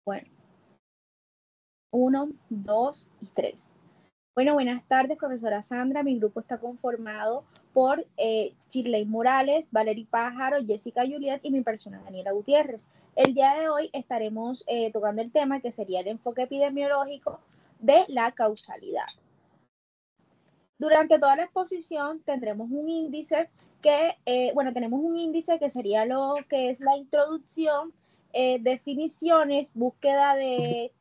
Bueno, 1, 2 y 3. Bueno, buenas tardes, profesora Sandra. Mi grupo está conformado por Shirley Morales, Valery Pájaro, Jessica Juliet y mi persona, Daniela Gutiérrez. El día de hoy estaremos tocando el tema que sería el enfoque epidemiológico de la causalidad. Durante toda la exposición tendremos un índice tenemos un índice que sería lo que es la introducción, definiciones, búsqueda de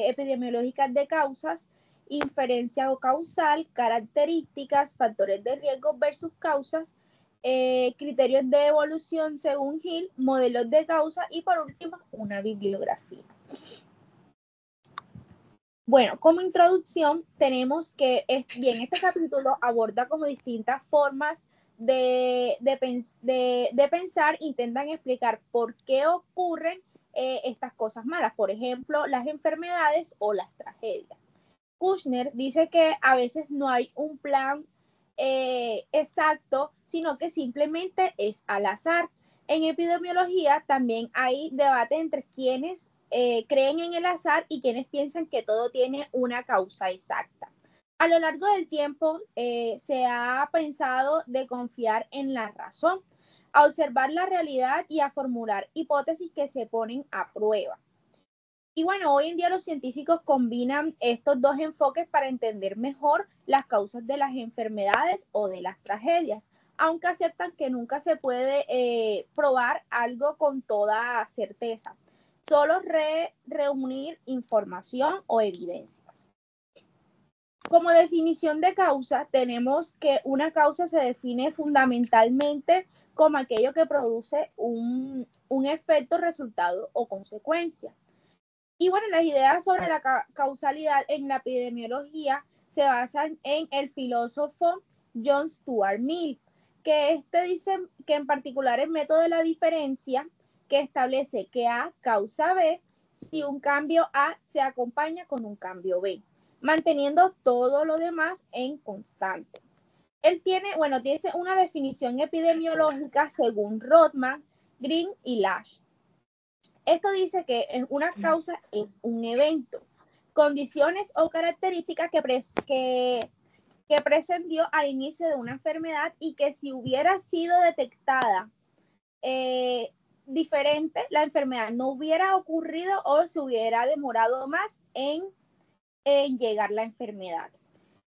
epidemiológicas de causas, inferencia o causal, características, factores de riesgo versus causas, criterios de evolución según Hill, modelos de causa y por último una bibliografía. Bueno, como introducción tenemos que, este capítulo aborda como distintas formas de pensar, intentan explicar por qué ocurren estas cosas malas, por ejemplo, las enfermedades o las tragedias. Kushner dice que a veces no hay un plan exacto, sino que simplemente es al azar. En epidemiología también hay debate entre quienes creen en el azar y quienes piensan que todo tiene una causa exacta. A lo largo del tiempo se ha pensado de confiar en la razón, a observar la realidad y a formular hipótesis que se ponen a prueba. Y bueno, hoy en día los científicos combinan estos dos enfoques para entender mejor las causas de las enfermedades o de las tragedias, aunque aceptan que nunca se puede probar algo con toda certeza, solo reunir información o evidencias. Como definición de causa, tenemos que una causa se define fundamentalmente como aquello que produce un efecto, resultado o consecuencia. Y bueno, las ideas sobre la causalidad en la epidemiología se basan en el filósofo John Stuart Mill, que dice que en particular el método de la diferencia, que establece que A causa B si un cambio A se acompaña con un cambio B, manteniendo todo lo demás en constante. Él tiene una definición epidemiológica según Rothman, Green y Lash. Esto dice que una causa es un evento, condiciones o características que presentió al inicio de una enfermedad y que si hubiera sido detectada diferente, la enfermedad no hubiera ocurrido o se hubiera demorado más en llegar la enfermedad.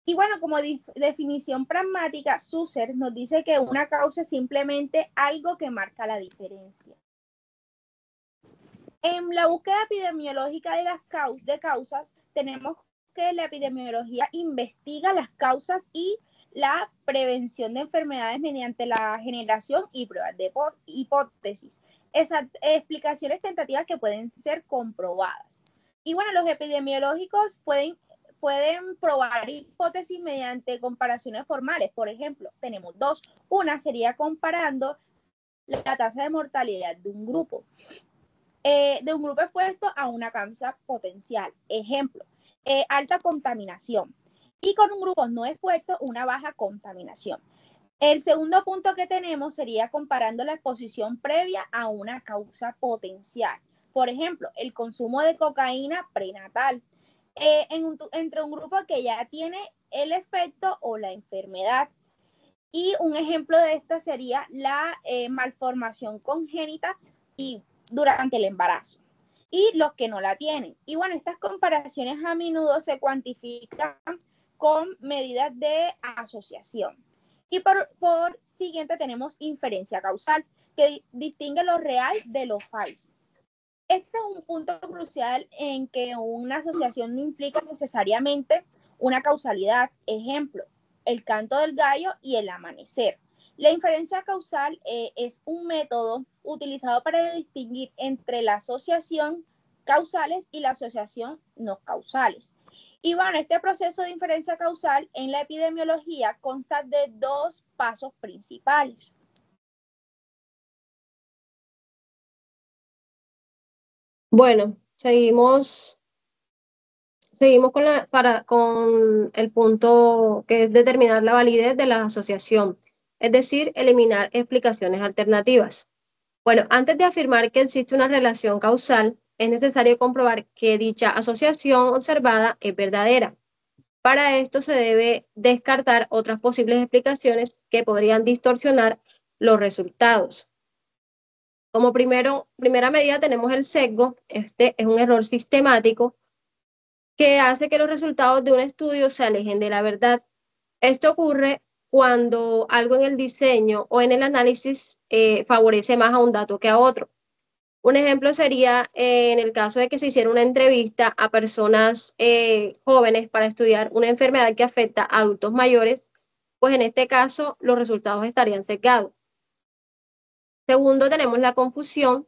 Y bueno, como definición pragmática, Susser nos dice que una causa es simplemente algo que marca la diferencia. En la búsqueda epidemiológica de causas, tenemos que la epidemiología investiga las causas y la prevención de enfermedades mediante la generación y pruebas de hipótesis. Esas explicaciones tentativas que pueden ser comprobadas. Y bueno, los epidemiológicos pueden probar hipótesis mediante comparaciones formales. Por ejemplo, tenemos dos. Una sería comparando la tasa de mortalidad de un grupo expuesto a una causa potencial. Ejemplo, alta contaminación. Y con un grupo no expuesto, una baja contaminación. El segundo punto que tenemos sería comparando la exposición previa a una causa potencial. Por ejemplo, el consumo de cocaína prenatal entre un grupo que ya tiene el efecto o la enfermedad. Y un ejemplo de esta sería la malformación congénita y durante el embarazo y los que no la tienen. Y bueno, estas comparaciones a menudo se cuantifican con medidas de asociación. Y por siguiente tenemos inferencia causal, que distingue lo real de lo falso. Este es un punto crucial en que una asociación no implica necesariamente una causalidad. Ejemplo, el canto del gallo y el amanecer. La inferencia causal es un método utilizado para distinguir entre la asociación causales y la asociación no causales. Y bueno, este proceso de inferencia causal en la epidemiología consta de dos pasos principales. Bueno, seguimos con el punto que es determinar la validez de la asociación, es decir, eliminar explicaciones alternativas. Bueno, antes de afirmar que existe una relación causal, es necesario comprobar que dicha asociación observada es verdadera. Para esto se debe descartar otras posibles explicaciones que podrían distorsionar los resultados. Como primera medida tenemos el sesgo. Este es un error sistemático que hace que los resultados de un estudio se alejen de la verdad. Esto ocurre cuando algo en el diseño o en el análisis favorece más a un dato que a otro. Un ejemplo sería en el caso de que se hiciera una entrevista a personas jóvenes para estudiar una enfermedad que afecta a adultos mayores, pues en este caso los resultados estarían sesgados. Segundo, tenemos la confusión.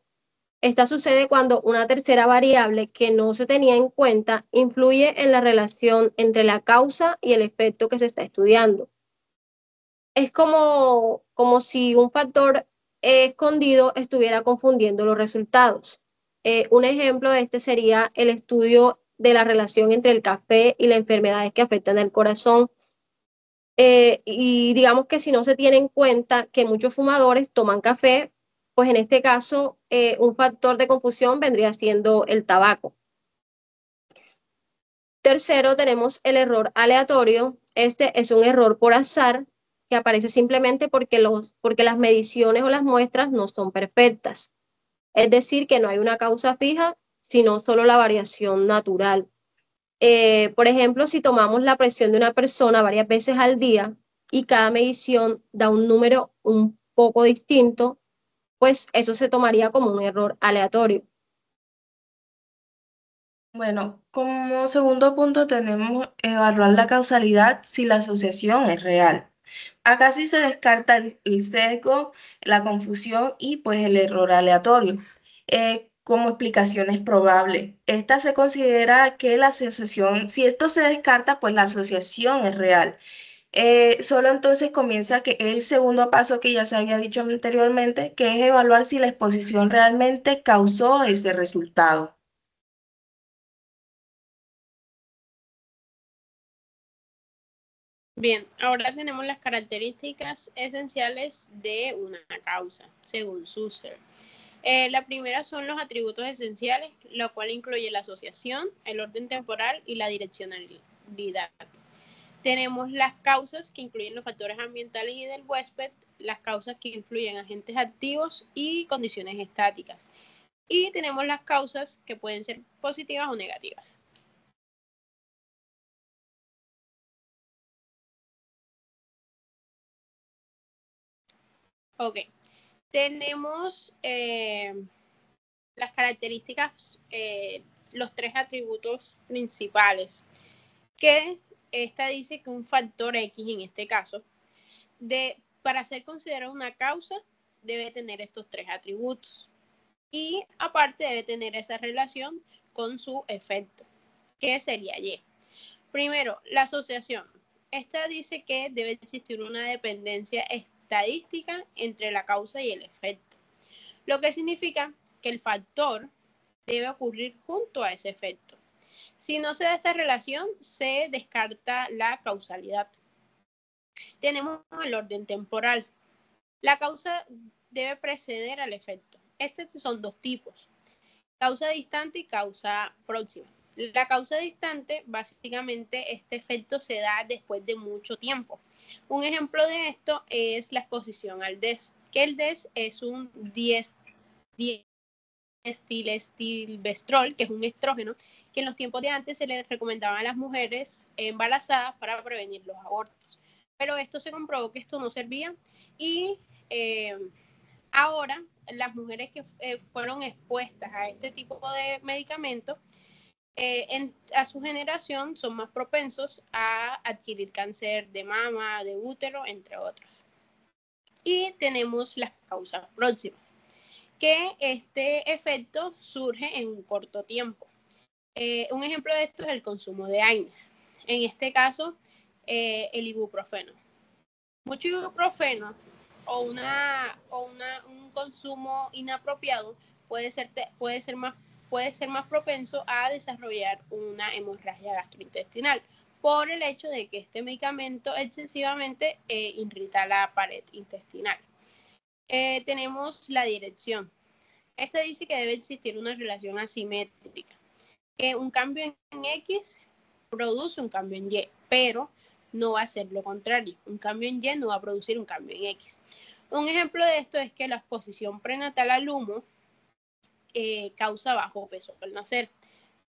Esta sucede cuando una tercera variable que no se tenía en cuenta influye en la relación entre la causa y el efecto que se está estudiando. Es como si un factor escondido estuviera confundiendo los resultados. Un ejemplo de este sería el estudio de la relación entre el café y las enfermedades que afectan el corazón. Y digamos que si no se tiene en cuenta que muchos fumadores toman café, pues en este caso un factor de confusión vendría siendo el tabaco. Tercero, tenemos el error aleatorio. Este es un error por azar que aparece simplemente porque las mediciones o las muestras no son perfectas. Es decir, que no hay una causa fija, sino solo la variación natural. Por ejemplo, si tomamos la presión de una persona varias veces al día y cada medición da un número un poco distinto, pues eso se tomaría como un error aleatorio. Bueno, como segundo punto tenemos evaluar la causalidad si la asociación es real. Acá sí se descarta el sesgo, la confusión y pues el error aleatorio como explicaciones probables. Esta se considera que la asociación, si esto se descarta, pues la asociación es real. Solo entonces comienza que el segundo paso que ya se había dicho anteriormente, que es evaluar si la exposición realmente causó ese resultado. Bien, ahora tenemos las características esenciales de una causa, según Susser. La primera son los atributos esenciales, lo cual incluye la asociación, el orden temporal y la direccionalidad. Tenemos las causas que incluyen los factores ambientales y del huésped, las causas que influyen agentes activos y condiciones estáticas. Y tenemos las causas que pueden ser positivas o negativas. Ok, tenemos las características, los tres atributos principales, que esta dice que un factor X en este caso, para ser considerado una causa, debe tener estos tres atributos. Y aparte debe tener esa relación con su efecto, que sería Y. Primero, la asociación. Esta dice que debe existir una dependencia estadística entre la causa y el efecto, lo que significa que el factor debe ocurrir junto a ese efecto. Si no se da esta relación, se descarta la causalidad. Tenemos el orden temporal. La causa debe preceder al efecto. Estos son dos tipos, causa distante y causa próxima. La causa distante, básicamente, este efecto se da después de mucho tiempo. Un ejemplo de esto es la exposición al DES, que el DES es un diestilestilbestrol, que es un estrógeno, que en los tiempos de antes se le recomendaba a las mujeres embarazadas para prevenir los abortos. Pero esto se comprobó que esto no servía y ahora las mujeres que fueron expuestas a este tipo de medicamentos a su generación son más propensos a adquirir cáncer de mama, de útero, entre otros. Y tenemos las causas próximas, que este efecto surge en un corto tiempo. Un ejemplo de esto es el consumo de AINES. En este caso, el ibuprofeno. Mucho ibuprofeno o un consumo inapropiado puede ser más propenso a desarrollar una hemorragia gastrointestinal por el hecho de que este medicamento excesivamente irrita la pared intestinal. Tenemos la dirección, Este dice que debe existir una relación asimétrica, que un cambio en X produce un cambio en Y, pero no va a ser lo contrario. Un cambio en Y no va a producir un cambio en X. Un ejemplo de esto es que la exposición prenatal al humo causa bajo peso al nacer,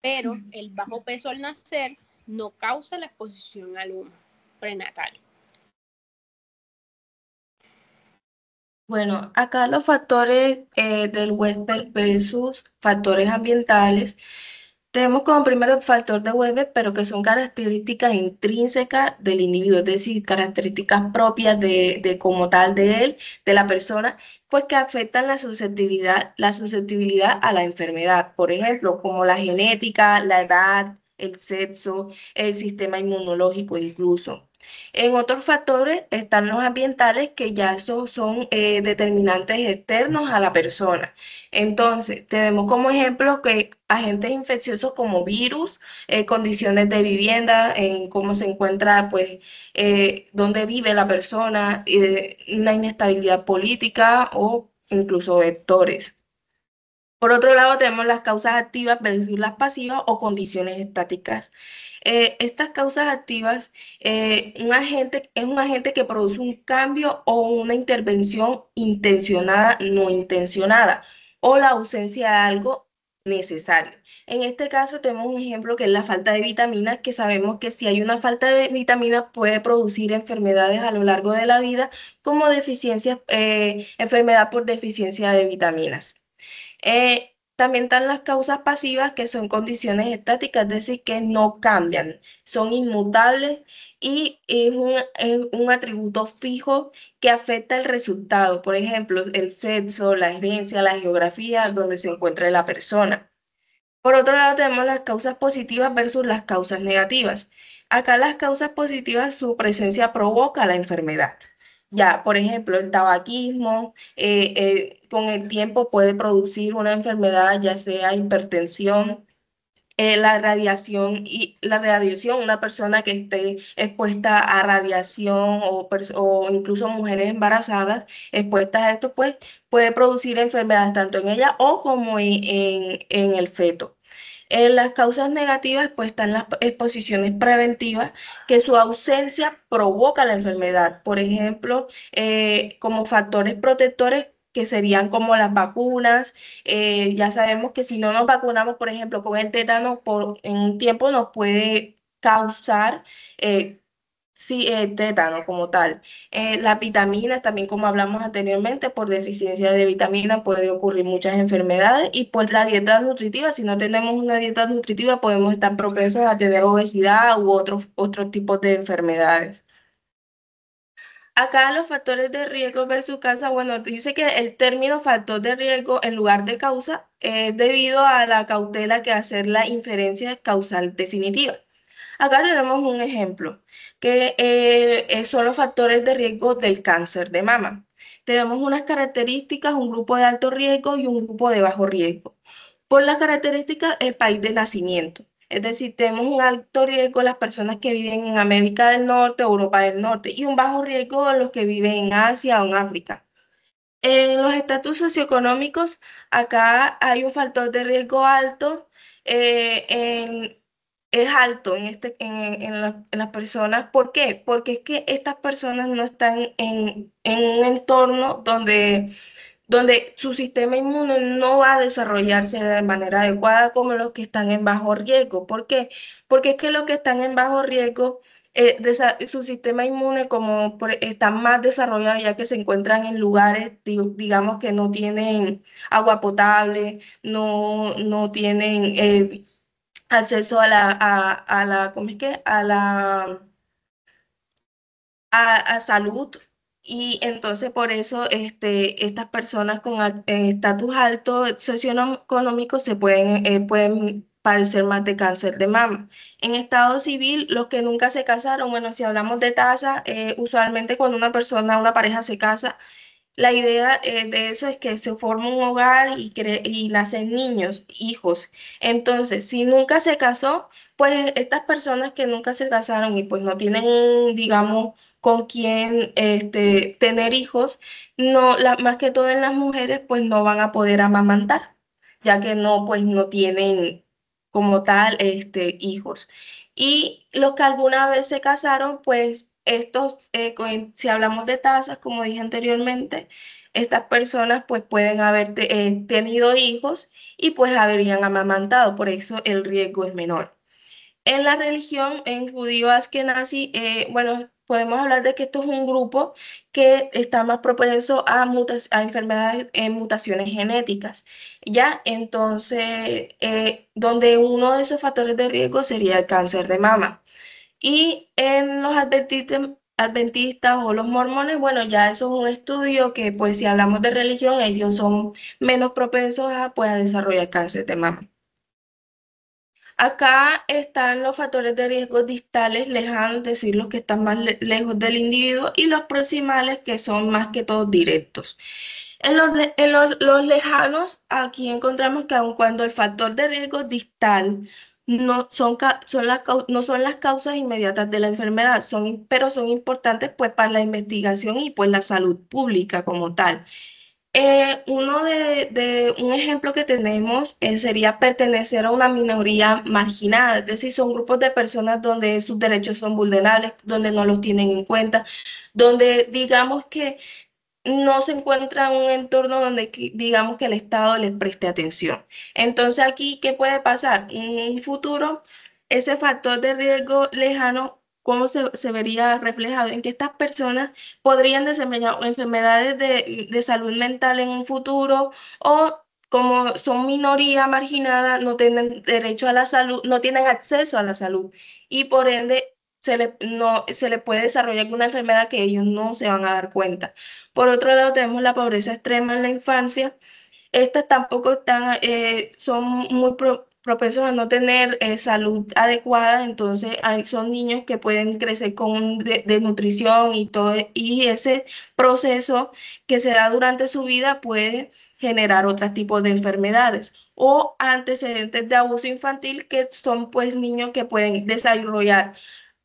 pero el bajo peso al nacer no causa la exposición al humo prenatal. Bueno, acá los factores del Westphal versus factores ambientales. Tenemos como primero el factor de Weber, pero que son características intrínsecas del individuo, es decir, características propias de como tal de él, de la persona, pues que afectan la susceptibilidad a la enfermedad. Por ejemplo, como la genética, la edad, el sexo, el sistema inmunológico incluso. En otros factores están los ambientales, que ya son determinantes externos a la persona. Entonces, tenemos como ejemplo que agentes infecciosos como virus, condiciones de vivienda, en cómo se encuentra, pues, dónde vive la persona, una inestabilidad política o incluso vectores. Por otro lado, tenemos las causas activas versus las pasivas o condiciones estáticas. Estas causas activas, es un agente que produce un cambio o una intervención intencionada, no intencionada, o la ausencia de algo necesario. En este caso tenemos un ejemplo que es la falta de vitaminas, que sabemos que si hay una falta de vitaminas puede producir enfermedades a lo largo de la vida, como enfermedad por deficiencia de vitaminas. También están las causas pasivas, que son condiciones estáticas, es decir, que no cambian, son inmutables y es un atributo fijo que afecta el resultado. Por ejemplo, el sexo, la herencia, la geografía, donde se encuentra la persona. Por otro lado, tenemos las causas positivas versus las causas negativas. Acá las causas positivas, su presencia provoca la enfermedad. Ya, por ejemplo, el tabaquismo con el tiempo puede producir una enfermedad, ya sea hipertensión, la radiación, una persona que esté expuesta a radiación o incluso mujeres embarazadas expuestas a esto, pues puede producir enfermedades tanto en ella o como en el feto. En las causas negativas, pues están las exposiciones preventivas, que su ausencia provoca la enfermedad. Por ejemplo, como factores protectores, que serían como las vacunas. Ya sabemos que si no nos vacunamos, por ejemplo, con el tétano, en un tiempo nos puede causar sí, tétano como tal. Las vitaminas, también como hablamos anteriormente, por deficiencia de vitaminas puede ocurrir muchas enfermedades, y pues la dieta nutritiva, si no tenemos una dieta nutritiva podemos estar propensos a tener obesidad u otros tipos de enfermedades. Acá los factores de riesgo versus causa, bueno, dice que el término factor de riesgo en lugar de causa es debido a la cautela que hacer la inferencia causal definitiva. Acá tenemos un ejemplo, que son los factores de riesgo del cáncer de mama. Tenemos unas características, un grupo de alto riesgo y un grupo de bajo riesgo. Por las características, el país de nacimiento. Es decir, tenemos un alto riesgo las personas que viven en América del Norte, Europa del Norte, y un bajo riesgo los que viven en Asia o en África. En los estatus socioeconómicos, acá hay un factor de riesgo alto, es alto en las personas. ¿Por qué? Porque es que estas personas no están en un entorno donde su sistema inmune no va a desarrollarse de manera adecuada como los que están en bajo riesgo. ¿Por qué? Porque es que los que están en bajo riesgo, su sistema inmune está más desarrollado, ya que se encuentran en lugares, digamos, que no tienen agua potable, no tienen acceso ¿cómo es que? A salud. Y entonces por eso estas personas con estatus alto socioeconómico pueden padecer más de cáncer de mama. En estado civil, los que nunca se casaron, bueno, si hablamos de tasa, usualmente cuando una pareja se casa, la idea de eso es que se forma un hogar y nacen niños, hijos. Entonces, si nunca se casó, pues estas personas que nunca se casaron y pues no tienen, digamos, con quién tener hijos, más que todo en las mujeres, pues no van a poder amamantar, ya que no, pues no tienen como tal hijos. Y los que alguna vez se casaron, pues estos, si hablamos de tasas, como dije anteriormente, estas personas pues pueden haber tenido hijos y pues habrían amamantado, por eso el riesgo es menor. En la religión, en judío askenazi, bueno, podemos hablar de que esto es un grupo que está más propenso a enfermedades en mutaciones genéticas, ¿ya? Entonces, donde uno de esos factores de riesgo sería el cáncer de mama. Y en los adventistas o los mormones, bueno, ya eso es un estudio que, pues, si hablamos de religión, ellos son menos propensos a, pues, a desarrollar cáncer de mama. Acá están los factores de riesgo distales lejanos, es decir, los que están más lejos del individuo, y los proximales, que son más que todos directos. Los lejanos, aquí encontramos que aun cuando el factor de riesgo distal no son las causas inmediatas de la enfermedad, pero son importantes pues para la investigación y pues la salud pública como tal. Un ejemplo que tenemos sería pertenecer a una minoría marginada, es decir, son grupos de personas donde sus derechos son vulnerables, donde no los tienen en cuenta, donde digamos que no se encuentra en un entorno donde digamos que el Estado les preste atención. Entonces aquí, ¿qué puede pasar? En un futuro, ese factor de riesgo lejano, ¿cómo se vería reflejado? En que estas personas podrían desempeñar enfermedades de salud mental en un futuro, o como son minoría marginada, no tienen derecho a la salud, no tienen acceso a la salud, y por ende se le puede desarrollar alguna enfermedad que ellos no se van a dar cuenta. Por otro lado, tenemos la pobreza extrema en la infancia. Estas tampoco son muy propensos a no tener salud adecuada, entonces son niños que pueden crecer con desnutrición y todo, y ese proceso que se da durante su vida puede generar otros tipos de enfermedades o antecedentes de abuso infantil, que son pues niños que pueden desarrollar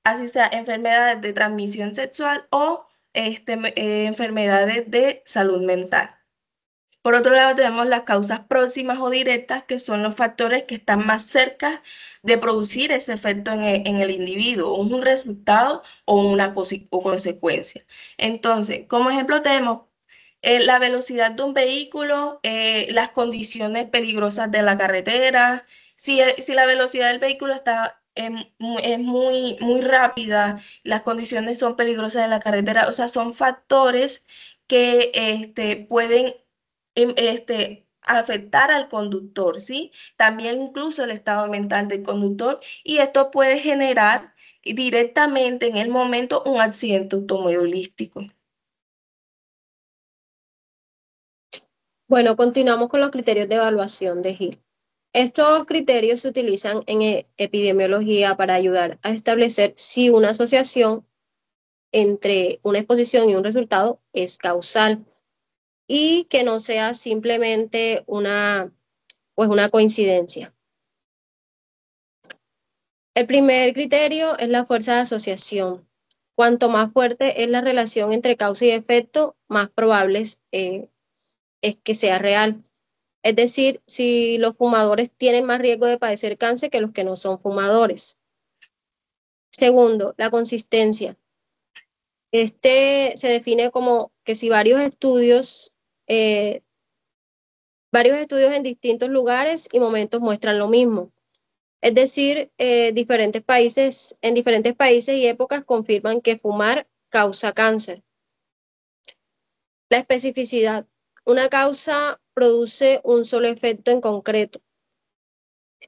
así sea enfermedades de transmisión sexual o enfermedades de salud mental. Por otro lado, tenemos las causas próximas o directas, que son los factores que están más cerca de producir ese efecto en el individuo, un resultado o una consecuencia. Entonces, como ejemplo tenemos la velocidad de un vehículo, las condiciones peligrosas de la carretera. Si la velocidad del vehículo es muy rápida, las condiciones son peligrosas en la carretera, o sea, son factores que pueden afectar al conductor, ¿sí? También incluso el estado mental del conductor, y esto puede generar directamente en el momento un accidente automovilístico. Bueno, continuamos con los criterios de evaluación de Hill. Estos criterios se utilizan en epidemiología para ayudar a establecer si una asociación entre una exposición y un resultado es causal y que no sea simplemente una coincidencia. El primer criterio es la fuerza de asociación. Cuanto más fuerte es la relación entre causa y efecto, más probable es que sea real. Es decir, si los fumadores tienen más riesgo de padecer cáncer que los que no son fumadores. Segundo, la consistencia. Se define como que si varios estudios en distintos lugares y momentos muestran lo mismo. Es decir, en diferentes países y épocas confirman que fumar causa cáncer. La especificidad. Una causa produce un solo efecto en concreto.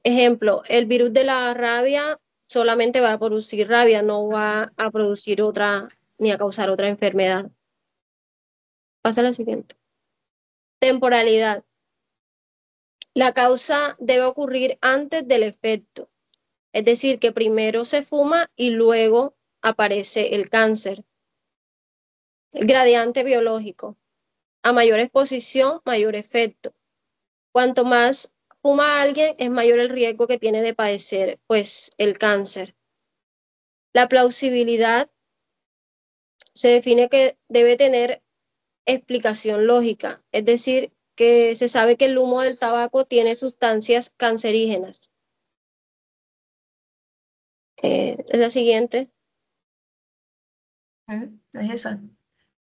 Ejemplo, el virus de la rabia solamente va a producir rabia, no va a producir otra ni a causar otra enfermedad. Pasa a la siguiente. Temporalidad. La causa debe ocurrir antes del efecto. Es decir, que primero se fuma y luego aparece el cáncer. Gradiente biológico. A mayor exposición, mayor efecto. Cuanto más fuma alguien, es mayor el riesgo que tiene de padecer, pues, el cáncer. La plausibilidad se define que debe tener explicación lógica, es decir, que se sabe que el humo del tabaco tiene sustancias cancerígenas. Es la siguiente. Es esa.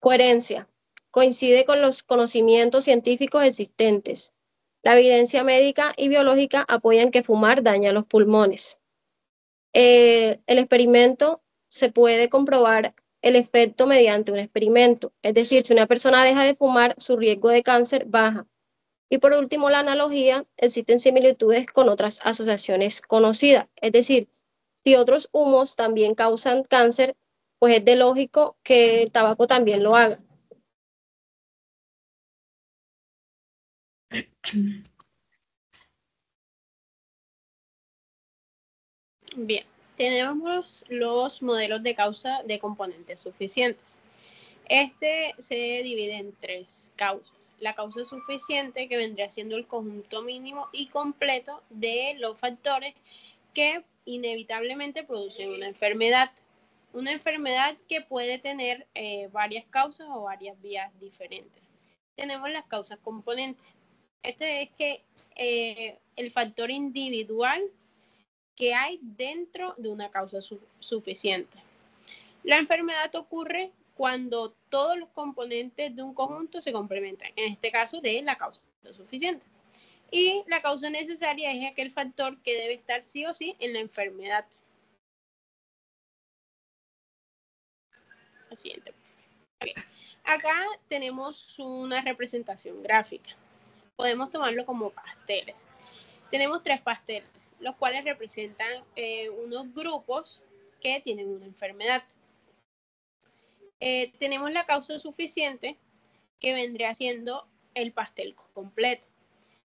Coherencia. Coincide con los conocimientos científicos existentes. La evidencia médica y biológica apoyan que fumar daña los pulmones. El experimento se puede comprobar el efecto mediante un experimento. Es decir, si una persona deja de fumar, su riesgo de cáncer baja. Y por último, la analogía, existen similitudes con otras asociaciones conocidas. Es decir, si otros humos también causan cáncer, pues es de lógico que el tabaco también lo haga. Bien, tenemos los modelos de causa de componentes suficientes. Este se divide en tres causas. La causa suficiente, que vendría siendo el conjunto mínimo y completo de los factores que inevitablemente producen una enfermedad. Una enfermedad que puede tener varias causas o varias vías diferentes. Tenemos las causas componentes. Este es que el factor individual que hay dentro de una causa suficiente. La enfermedad ocurre cuando todos los componentes de un conjunto se complementan, en este caso de la causa suficiente. Y la causa necesaria es aquel factor que debe estar sí o sí en la enfermedad. La siguiente. Okay. Acá tenemos una representación gráfica. Podemos tomarlo como pasteles. Tenemos tres pasteles, los cuales representan unos grupos que tienen una enfermedad. Tenemos la causa suficiente, que vendría siendo el pastel completo.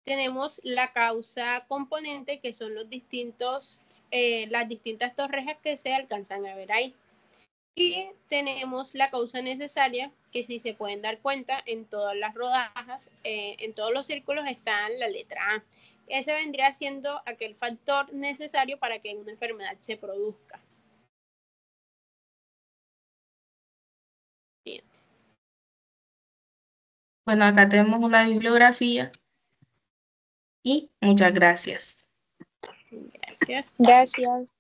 Tenemos la causa componente, que son las distintas torrejas que se alcanzan a ver ahí. Y tenemos la causa necesaria, que si se pueden dar cuenta, en todas las rodajas, en todos los círculos está la letra A. Ese vendría siendo aquel factor necesario para que una enfermedad se produzca. Bien. Bueno, acá tenemos una bibliografía y muchas gracias. Gracias. Gracias.